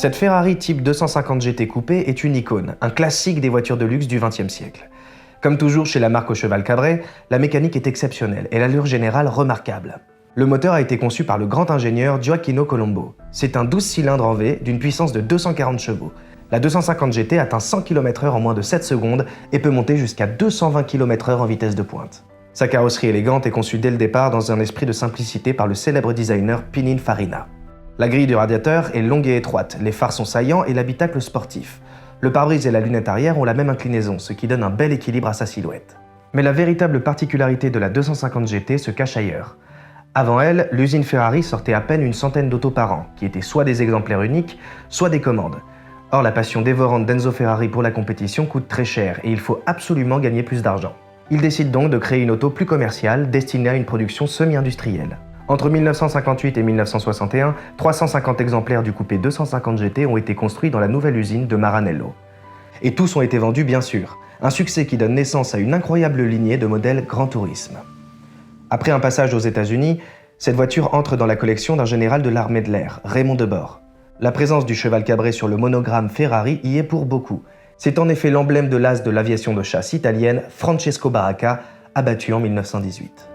Cette Ferrari Type 250 GT coupé est une icône, un classique des voitures de luxe du XXe siècle. Comme toujours chez la marque au cheval cabré, la mécanique est exceptionnelle et l'allure générale remarquable. Le moteur a été conçu par le grand ingénieur Gioacchino Colombo. C'est un 12 cylindres en V d'une puissance de 240 chevaux. La 250 GT atteint 100 km/h en moins de 7 secondes et peut monter jusqu'à 220 km/h en vitesse de pointe. Sa carrosserie élégante est conçue dès le départ dans un esprit de simplicité par le célèbre designer Pininfarina. La grille du radiateur est longue et étroite, les phares sont saillants et l'habitacle sportif. Le pare-brise et la lunette arrière ont la même inclinaison, ce qui donne un bel équilibre à sa silhouette. Mais la véritable particularité de la 250 GT se cache ailleurs. Avant elle, l'usine Ferrari sortait à peine une centaine d'autos par an, qui étaient soit des exemplaires uniques, soit des commandes. Or, la passion dévorante d'Enzo Ferrari pour la compétition coûte très cher et il faut absolument gagner plus d'argent. Il décide donc de créer une auto plus commerciale, destinée à une production semi-industrielle. Entre 1958 et 1961, 350 exemplaires du coupé 250 GT ont été construits dans la nouvelle usine de Maranello. Et tous ont été vendus bien sûr, un succès qui donne naissance à une incroyable lignée de modèles Grand Tourisme. Après un passage aux États-Unis, cette voiture entre dans la collection d'un général de l'armée de l'air, Raymond Debord. La présence du cheval cabré sur le monogramme Ferrari y est pour beaucoup. C'est en effet l'emblème de l'as de l'aviation de chasse italienne Francesco Baracca, abattu en 1918.